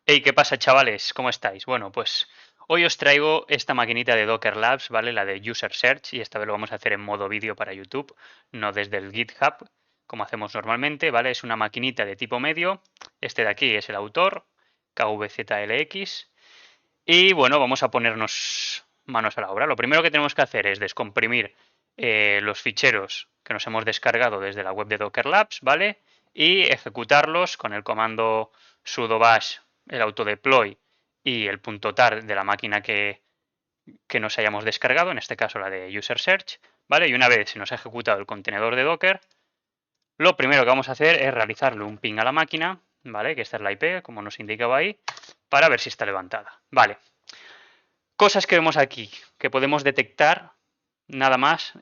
Hey, ¿qué pasa, chavales? ¿Cómo estáis? Bueno, pues hoy os traigo esta maquinita de Docker Labs, ¿vale? La de User Search, y esta vez lo vamos a hacer en modo vídeo para YouTube, no desde el GitHub, como hacemos normalmente, ¿vale? Es una maquinita de tipo medio. Este de aquí es el autor, KVZLX. Y bueno, vamos a ponernos manos a la obra. Lo primero que tenemos que hacer es descomprimir los ficheros que nos hemos descargado desde la web de Docker Labs, ¿vale? Y ejecutarlos con el comando sudo bash, el autodeploy y el .tar de la máquina que nos hayamos descargado, en este caso la de user search, ¿vale? Y una vez se nos ha ejecutado el contenedor de Docker, lo primero que vamos a hacer es realizarle un ping a la máquina, ¿vale? Que esta es la IP, como nos indicaba ahí, para ver si está levantada. Vale, cosas que vemos aquí, que podemos detectar nada más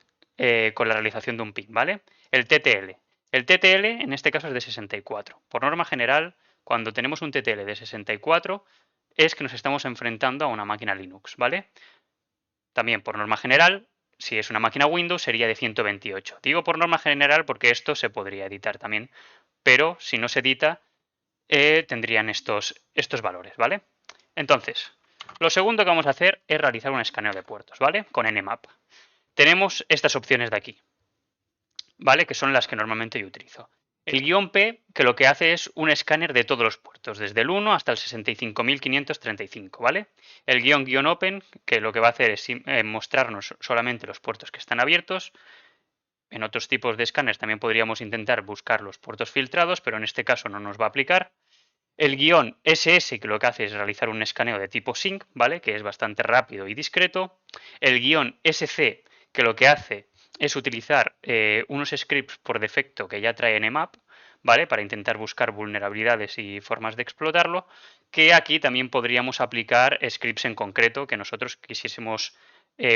con la realización de un ping, ¿vale? El TTL. El TTL en este caso es de 64. Por norma general, cuando tenemos un TTL de 64 es que nos estamos enfrentando a una máquina Linux, ¿vale? También por norma general, si es una máquina Windows sería de 128. Digo por norma general porque esto se podría editar también, pero si no se edita tendrían estos valores, ¿vale? Entonces, lo segundo que vamos a hacer es realizar un escaneo de puertos, ¿vale? Con Nmap. Tenemos estas opciones de aquí, ¿vale? Que son las que normalmente yo utilizo. El guión P, que lo que hace es un escáner de todos los puertos, desde el 1 hasta el 65.535, ¿vale? El guión Open, que lo que va a hacer es mostrarnos solamente los puertos que están abiertos. En otros tipos de escáneres también podríamos intentar buscar los puertos filtrados, pero en este caso no nos va a aplicar. El guión SS, que lo que hace es realizar un escaneo de tipo sync, ¿vale? Que es bastante rápido y discreto. El guión SC, que lo que hace es utilizar unos scripts por defecto que ya trae Nmap, ¿vale? Para intentar buscar vulnerabilidades y formas de explotarlo, que aquí también podríamos aplicar scripts en concreto que nosotros quisiésemos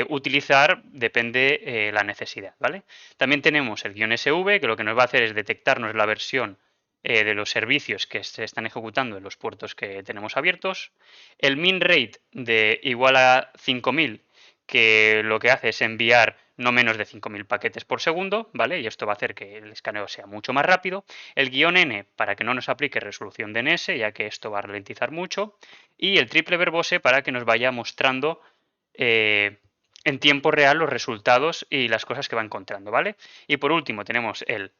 utilizar, depende la necesidad, ¿vale? También tenemos el guión SV, que lo que nos va a hacer es detectarnos la versión de los servicios que se están ejecutando en los puertos que tenemos abiertos. El min rate de igual a 5000, que lo que hace es enviar no menos de 5000 paquetes por segundo, ¿vale? Y esto va a hacer que el escaneo sea mucho más rápido. El guión N, para que no nos aplique resolución DNS, ya que esto va a ralentizar mucho. Y el triple verbose para que nos vaya mostrando en tiempo real los resultados y las cosas que va encontrando, ¿vale? Y por último tenemos el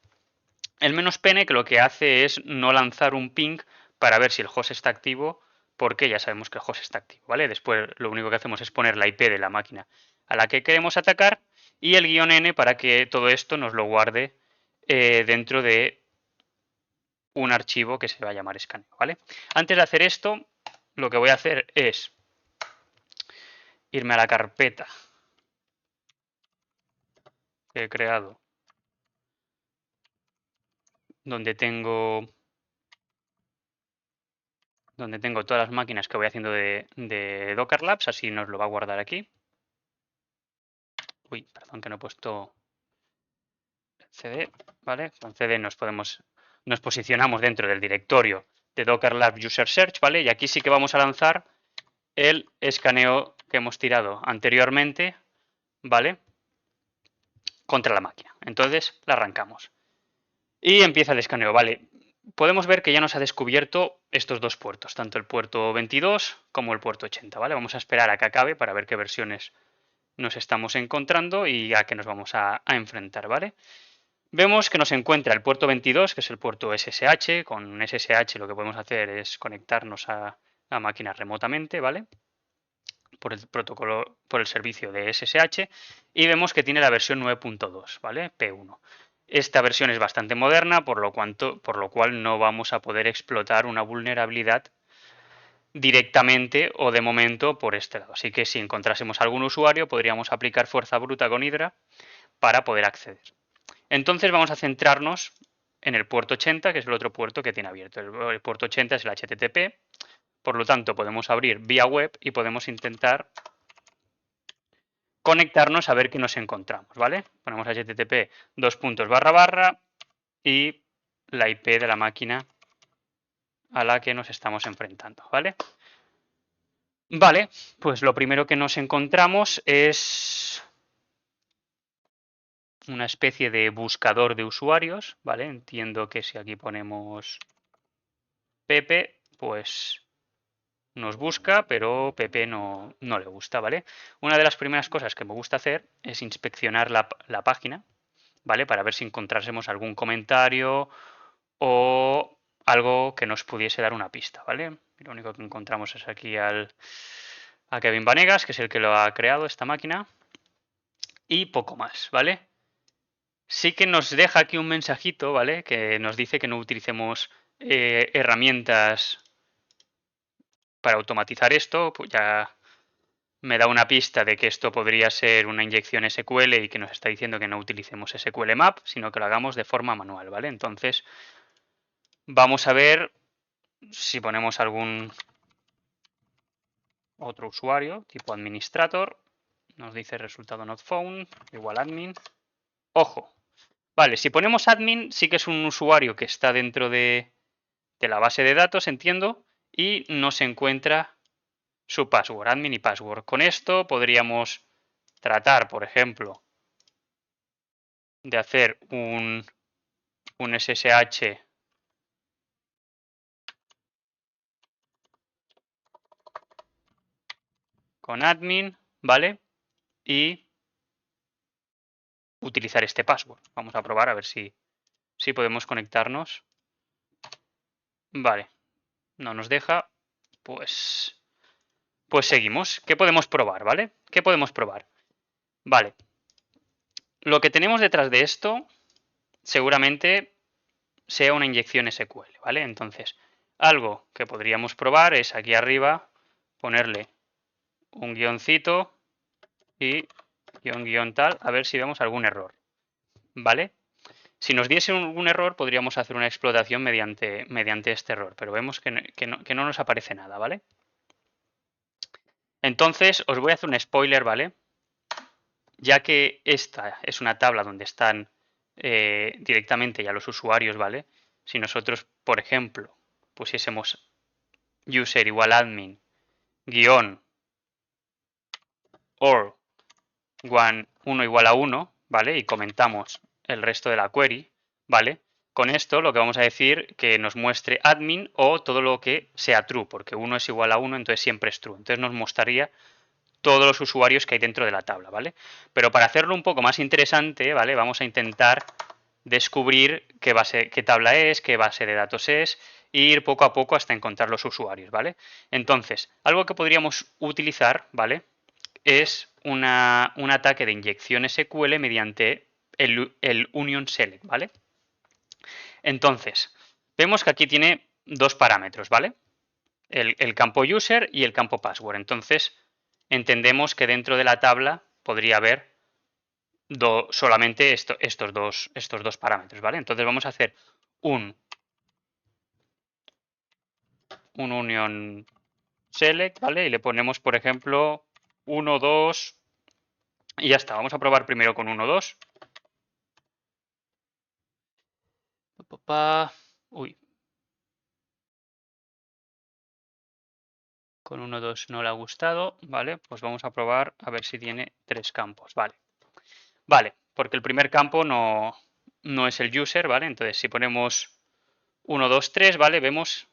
menos pene, que lo que hace es no lanzar un ping para ver si el host está activo, porque ya sabemos que el host está activo, ¿vale? Después lo único que hacemos es poner la IP de la máquina a la que queremos atacar y el guión N para que todo esto nos lo guarde dentro de un archivo que se va a llamar escaneo, ¿vale? Antes de hacer esto, lo que voy a hacer es irme a la carpeta que he creado, donde tengo todas las máquinas que voy haciendo de Docker Labs, así nos lo va a guardar aquí. Uy, perdón que no he puesto CD, ¿vale? Con CD nos posicionamos dentro del directorio de Docker Lab User Search, ¿vale? Y aquí sí que vamos a lanzar el escaneo que hemos tirado anteriormente, ¿vale? Contra la máquina. Entonces la arrancamos. Y empieza el escaneo, ¿vale? Podemos ver que ya nos ha descubierto estos dos puertos, tanto el puerto 22 como el puerto 80, ¿vale? Vamos a esperar a que acabe para ver qué versiones nos estamos encontrando y a qué nos vamos a enfrentar, ¿vale? Vemos que nos encuentra el puerto 22, que es el puerto SSH. Con SSH lo que podemos hacer es conectarnos a la máquina remotamente, ¿vale? Por el protocolo, por el servicio de SSH. Y vemos que tiene la versión 9.2, ¿vale? P1. Esta versión es bastante moderna, por lo cual no vamos a poder explotar una vulnerabilidad directamente o de momento por este lado. Así que si encontrásemos algún usuario, podríamos aplicar fuerza bruta con Hydra para poder acceder. Entonces vamos a centrarnos en el puerto 80, que es el otro puerto que tiene abierto. El puerto 80 es el HTTP, por lo tanto podemos abrir vía web y podemos intentar conectarnos a ver qué nos encontramos, ¿vale? Ponemos HTTP // y la IP de la máquina a la que nos estamos enfrentando, ¿vale? Vale, pues lo primero que nos encontramos es una especie de buscador de usuarios, ¿vale? Entiendo que si aquí ponemos Pepe, pues nos busca, pero PP no le gusta, ¿vale? Una de las primeras cosas que me gusta hacer es inspeccionar la página, ¿vale? Para ver si encontrásemos algún comentario o algo que nos pudiese dar una pista, ¿vale? Lo único que encontramos es aquí a Kevin Vanegas, que es el que lo ha creado esta máquina, y poco más, ¿vale? Sí que nos deja aquí un mensajito, ¿vale? Que nos dice que no utilicemos herramientas para automatizar esto, pues ya me da una pista de que esto podría ser una inyección SQL y que nos está diciendo que no utilicemos SQL Map, sino que lo hagamos de forma manual, ¿vale? Entonces, vamos a ver si ponemos algún otro usuario, tipo administrator, nos dice resultado not found, igual admin. Ojo, vale, si ponemos admin, sí que es un usuario que está dentro de la base de datos, entiendo, y no se encuentra su password, admin y password. Con esto podríamos tratar, por ejemplo, de hacer un SSH con admin, ¿vale? Y utilizar este password. Vamos a probar a ver si podemos conectarnos. Vale, no nos deja. Pues seguimos. ¿Qué podemos probar, vale? ¿Qué podemos probar? Vale. Lo que tenemos detrás de esto seguramente sea una inyección SQL, ¿vale? Entonces, algo que podríamos probar es aquí arriba ponerle un guioncito y guión tal, a ver si vemos algún error, ¿vale? Si nos diese un error, podríamos hacer una explotación mediante este error, pero vemos que no nos aparece nada, ¿vale? Entonces, os voy a hacer un spoiler, ¿vale? Ya que esta es una tabla donde están directamente ya los usuarios, ¿vale? Si nosotros, por ejemplo, pusiésemos user igual admin guión or 1 igual a 1, ¿vale? Y comentamos el resto de la query, ¿vale? Con esto lo que vamos a decir que nos muestre admin o todo lo que sea true, porque 1 es igual a 1, entonces siempre es true. Entonces nos mostraría todos los usuarios que hay dentro de la tabla, ¿vale? Pero para hacerlo un poco más interesante, ¿vale? Vamos a intentar descubrir qué tabla es, qué base de datos es, e ir poco a poco hasta encontrar los usuarios, ¿vale? Entonces, algo que podríamos utilizar, ¿vale? Es un ataque de inyección SQL mediante el Union Select, ¿vale? Entonces, vemos que aquí tiene dos parámetros, ¿vale? El campo user y el campo password. Entonces, entendemos que dentro de la tabla podría haber solamente estos dos parámetros, ¿vale? Entonces vamos a hacer un union select, ¿vale? Y le ponemos, por ejemplo, 1, 2 y ya está. Vamos a probar primero con 1, 2. Uy. Con 1, 2 no le ha gustado, ¿vale? Pues vamos a probar a ver si tiene 3 campos, ¿vale? Vale, porque el primer campo no es el user, ¿vale? Entonces si ponemos 1, 2, 3, ¿vale? Vemos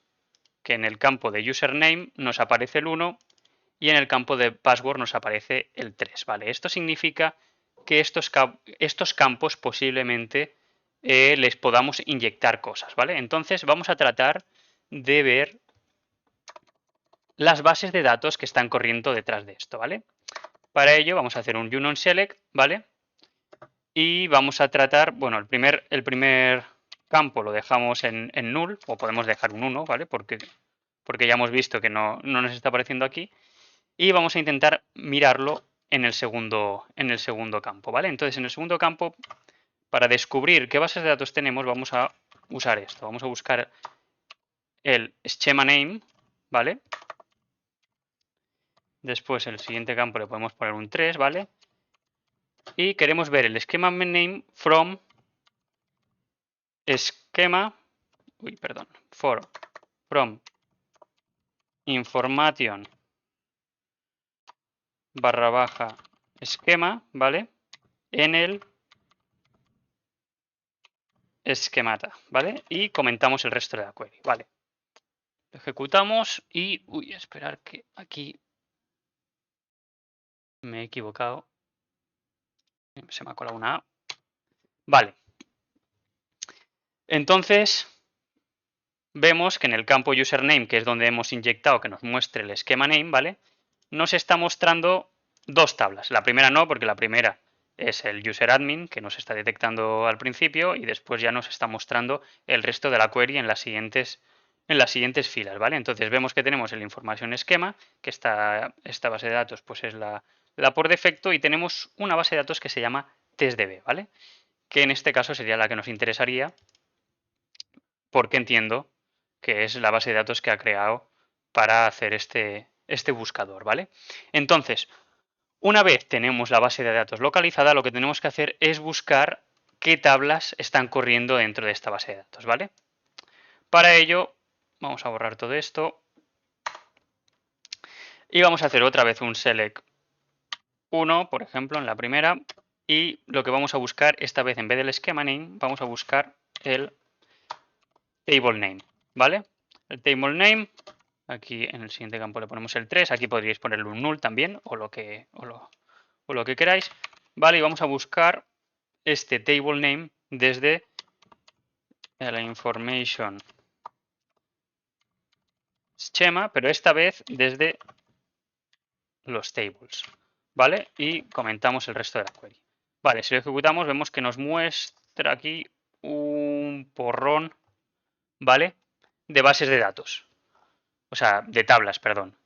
que en el campo de username nos aparece el 1 y en el campo de password nos aparece el 3, ¿vale? Esto significa que estos campos posiblemente les podamos inyectar cosas, ¿vale? Entonces vamos a tratar de ver las bases de datos que están corriendo detrás de esto, ¿vale? Para ello vamos a hacer un union select, ¿vale? Y vamos a tratar, bueno, el primer campo lo dejamos en null, o podemos dejar un 1, ¿vale? Porque ya hemos visto que no nos está apareciendo aquí. Y vamos a intentar mirarlo en el segundo campo, ¿vale? Entonces, en el segundo campo, para descubrir qué bases de datos tenemos, vamos a usar esto. Vamos a buscar el schema name, ¿vale? Después, en el siguiente campo le podemos poner un 3, ¿vale? Y queremos ver el schema name from from information / esquema, ¿vale? En el esquemata, ¿vale? Y comentamos el resto de la query, ¿vale? Lo ejecutamos y... Uy, esperar que aquí me he equivocado. Se me ha colado una A. Vale. Entonces, vemos que en el campo username, que es donde hemos inyectado que nos muestre el esquema name, ¿vale? Nos está mostrando dos tablas. La primera no, porque la primera es el user admin, que nos está detectando al principio, y después ya nos está mostrando el resto de la query en las siguientes filas, ¿vale? Entonces vemos que tenemos el information esquema, que esta base de datos pues es la por defecto, y tenemos una base de datos que se llama testdb, ¿vale? Que en este caso sería la que nos interesaría, porque entiendo que es la base de datos que ha creado para hacer este buscador, ¿vale? Entonces, una vez tenemos la base de datos localizada, lo que tenemos que hacer es buscar qué tablas están corriendo dentro de esta base de datos, ¿vale? Para ello, vamos a borrar todo esto y vamos a hacer otra vez un select 1, por ejemplo, en la primera, y lo que vamos a buscar, esta vez en vez del schema name, vamos a buscar el table name, ¿vale? El table name, aquí en el siguiente campo le ponemos el 3, aquí podríais ponerle un null también, o lo que queráis, ¿vale? Y vamos a buscar este table name desde la information schema, pero esta vez desde los tables, ¿vale? Y comentamos el resto de la query. Vale, si lo ejecutamos vemos que nos muestra aquí un porrón, ¿vale? De bases de datos, o sea, de tablas, perdón,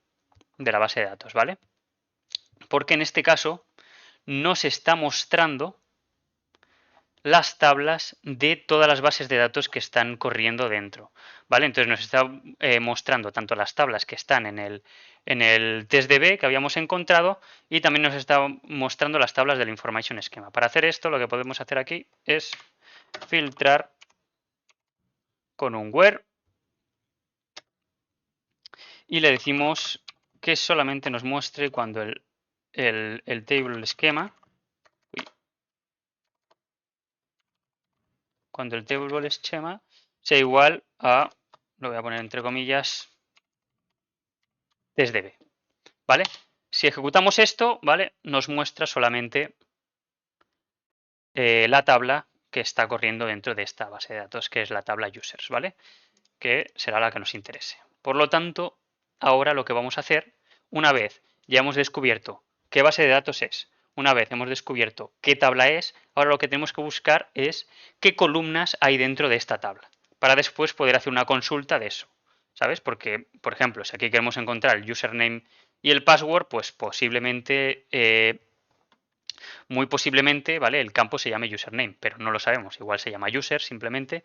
de la base de datos, ¿vale? Porque en este caso nos está mostrando las tablas de todas las bases de datos que están corriendo dentro, ¿vale? Entonces nos está mostrando tanto las tablas que están en el testdb que habíamos encontrado, y también nos está mostrando las tablas del information schema. Para hacer esto, lo que podemos hacer aquí es filtrar con un where y le decimos que solamente nos muestre cuando el table schema, cuando el table schema sea igual a, lo voy a poner entre comillas, testdb, ¿vale? Si ejecutamos esto, ¿vale? Nos muestra solamente la tabla que está corriendo dentro de esta base de datos, que es la tabla users, ¿vale? Que será la que nos interese. Por lo tanto, ahora lo que vamos a hacer, una vez ya hemos descubierto qué base de datos es, una vez hemos descubierto qué tabla es, ahora lo que tenemos que buscar es qué columnas hay dentro de esta tabla, para después poder hacer una consulta de eso, ¿sabes? Porque, por ejemplo, si aquí queremos encontrar el username y el password, pues posiblemente, muy posiblemente, ¿vale? El campo se llame username, pero no lo sabemos. Igual se llama user simplemente,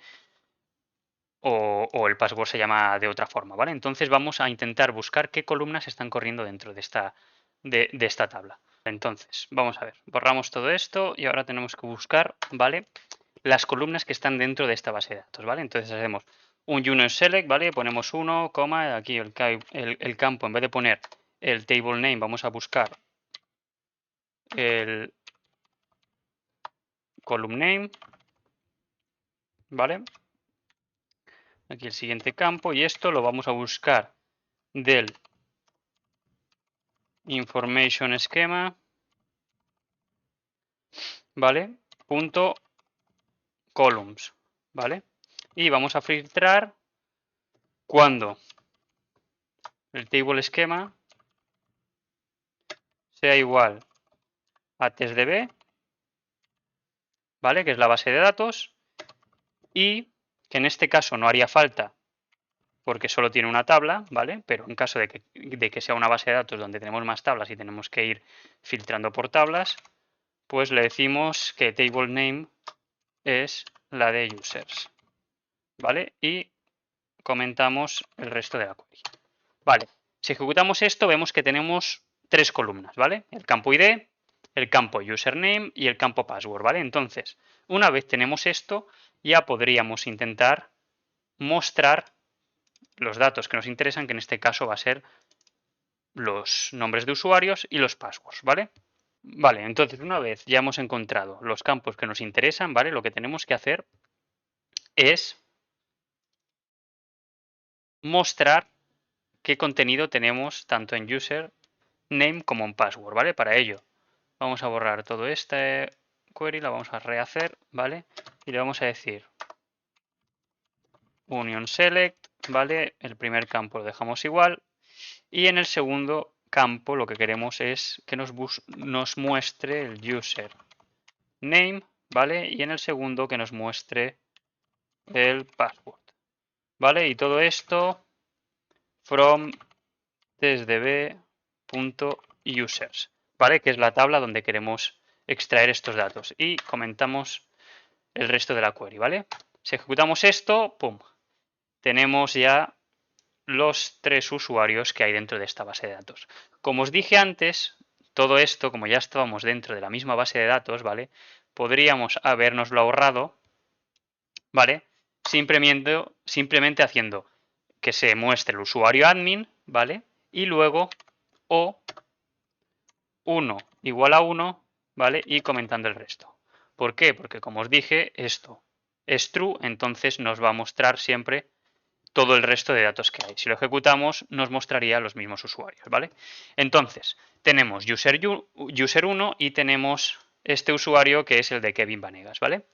o el password se llama de otra forma, ¿vale? Entonces vamos a intentar buscar qué columnas están corriendo dentro de esta tabla. Entonces, vamos a ver, borramos todo esto y ahora tenemos que buscar, ¿vale? Las columnas que están dentro de esta base de datos, ¿vale? Entonces hacemos un union select, ¿vale? Ponemos 1, aquí el campo, en vez de poner el table name, vamos a buscar el column name, ¿vale? Aquí el siguiente campo, y esto lo vamos a buscar del information schema, ¿vale? Punto columns, ¿vale? Y vamos a filtrar cuando el table schema sea igual a testdb, ¿vale? Que es la base de datos, y que en este caso no haría falta porque solo tiene una tabla, ¿vale? Pero en caso de que sea una base de datos donde tenemos más tablas y tenemos que ir filtrando por tablas, pues le decimos que table name es la de users, ¿vale? Y comentamos el resto de la query. Vale, si ejecutamos esto vemos que tenemos tres columnas, ¿vale? El campo ID, el campo username y el campo password, ¿vale? Entonces, una vez tenemos esto, ya podríamos intentar mostrar los datos que nos interesan, que en este caso va a ser los nombres de usuarios y los passwords, ¿vale? Vale, entonces una vez ya hemos encontrado los campos que nos interesan, ¿vale? Lo que tenemos que hacer es mostrar qué contenido tenemos tanto en user name como en password, ¿vale? Para ello vamos a borrar todo este query, la vamos a rehacer, ¿vale? Y le vamos a decir union select, ¿vale? El primer campo lo dejamos igual y en el segundo campo lo que queremos es que nos muestre el user name, ¿vale? Y en el segundo que nos muestre el password, ¿vale? Y todo esto from testdb.users, ¿vale? Que es la tabla donde queremos extraer estos datos. Y comentamos el resto de la query, ¿vale? Si ejecutamos esto, ¡pum! Tenemos ya los 3 usuarios que hay dentro de esta base de datos. Como os dije antes, todo esto, como ya estábamos dentro de la misma base de datos, ¿vale? Podríamos habernoslo ahorrado, ¿vale? Simplemente haciendo que se muestre el usuario admin, ¿vale? Y luego o 1 igual a 1, ¿vale? Y comentando el resto. ¿Por qué? Porque como os dije, esto es true, entonces nos va a mostrar siempre todo el resto de datos que hay. Si lo ejecutamos, nos mostraría los mismos usuarios, ¿vale? Entonces, tenemos user 1 y tenemos este usuario que es el de Kevin Vanegas, ¿vale?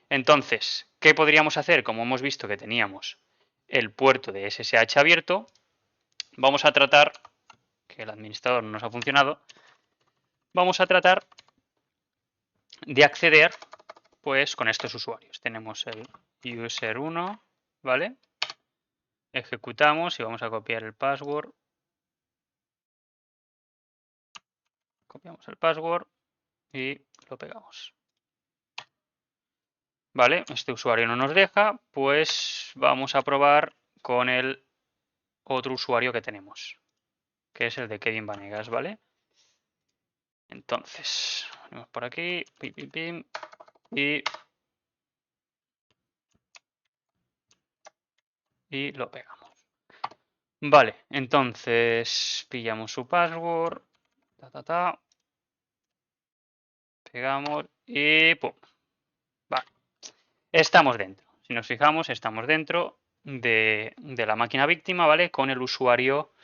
Entonces, ¿qué podríamos hacer? Como hemos visto que teníamos el puerto de SSH abierto, vamos a tratar, que el administrador no nos ha funcionado, vamos a tratar de acceder pues con estos usuarios. Tenemos el user 1, ¿vale? Ejecutamos y vamos a copiar el password. Copiamos el password y lo pegamos. ¿Vale? Este usuario no nos deja, pues vamos a probar con el otro usuario que tenemos, que es el de Kevin Vanegas, ¿vale? Entonces, venimos por aquí, pim, pim, pim, y lo pegamos. Vale, entonces pillamos su password, pegamos y ¡pum! Vale, estamos dentro. Si nos fijamos, estamos dentro de la máquina víctima, ¿vale? Con el usuario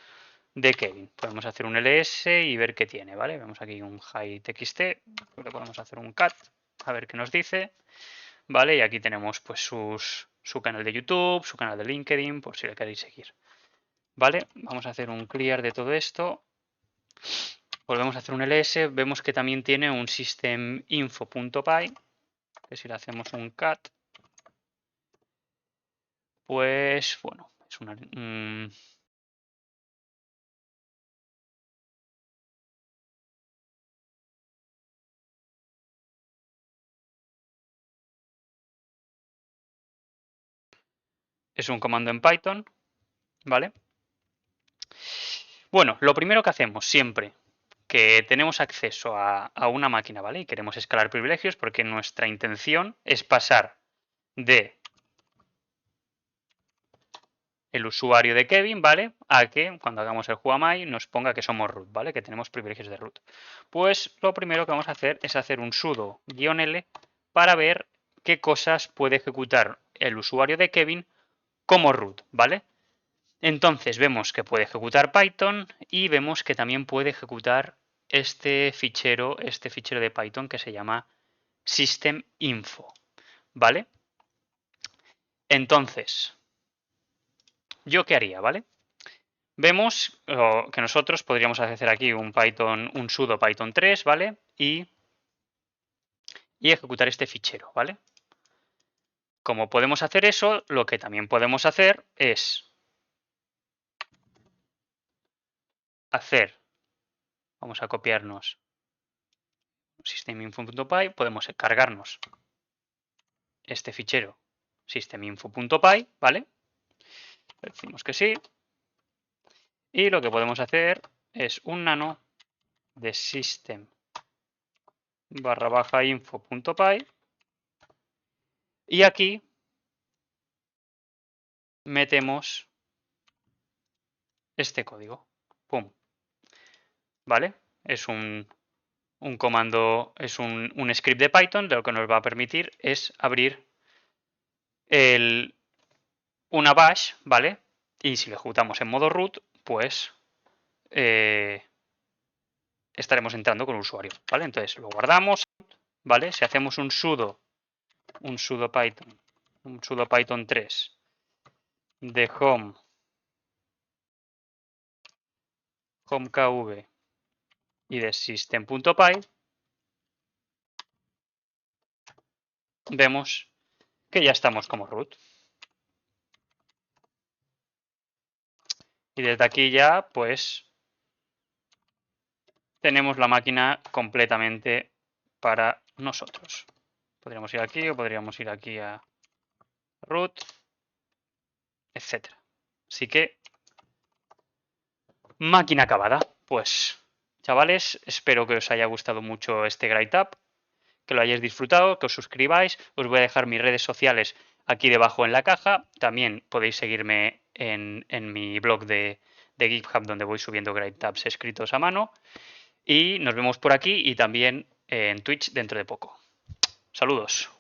de Kevin. Podemos hacer un ls y ver qué tiene, ¿vale? Vemos aquí un hide.txt, le podemos hacer un cat, a ver qué nos dice, ¿vale? Y aquí tenemos pues su canal de YouTube, su canal de LinkedIn, por si le queréis seguir, ¿vale? Vamos a hacer un clear de todo esto. Volvemos a hacer un ls, vemos que también tiene un systeminfo.py, que si le hacemos un cat, pues bueno, es una... es un comando en Python, ¿vale? Bueno, lo primero que hacemos siempre que tenemos acceso a una máquina, ¿vale? Y queremos escalar privilegios porque nuestra intención es pasar de el usuario de Kevin, ¿vale? A que cuando hagamos el Whoami nos ponga que somos root, ¿vale? Que tenemos privilegios de root. Pues lo primero que vamos a hacer es hacer un sudo -l para ver qué cosas puede ejecutar el usuario de Kevin como root, ¿vale? Entonces vemos que puede ejecutar Python y vemos que también puede ejecutar este fichero de Python que se llama systeminfo, ¿vale? Entonces, ¿yo qué haría, vale? Vemos que nosotros podríamos hacer aquí un sudo Python 3, ¿vale? Y ejecutar este fichero, ¿vale? Como podemos hacer eso, lo que también podemos hacer es vamos a copiarnos systeminfo.py, podemos cargarnos este fichero systeminfo.py, ¿vale? Decimos que sí. Y lo que podemos hacer es un nano de system_info.py y aquí metemos este código. ¡Pum! ¿Vale? Es un comando, es un script de Python, lo que nos va a permitir es abrir una bash, ¿vale? Y si lo ejecutamos en modo root, pues estaremos entrando con el usuario, ¿vale? Entonces lo guardamos, ¿vale? Si hacemos un sudo Python 3 de homekv y de system.py, vemos que ya estamos como root. Y desde aquí ya, pues, tenemos la máquina completamente para nosotros. Podríamos ir aquí o podríamos ir aquí a root, etcétera. Así que, máquina acabada. Pues, chavales, espero que os haya gustado mucho este GradeTap, que lo hayáis disfrutado, que os suscribáis. Os voy a dejar mis redes sociales aquí debajo en la caja. También podéis seguirme en mi blog de GitHub, donde voy subiendo GradeTaps escritos a mano. Y nos vemos por aquí y también en Twitch dentro de poco. Saludos.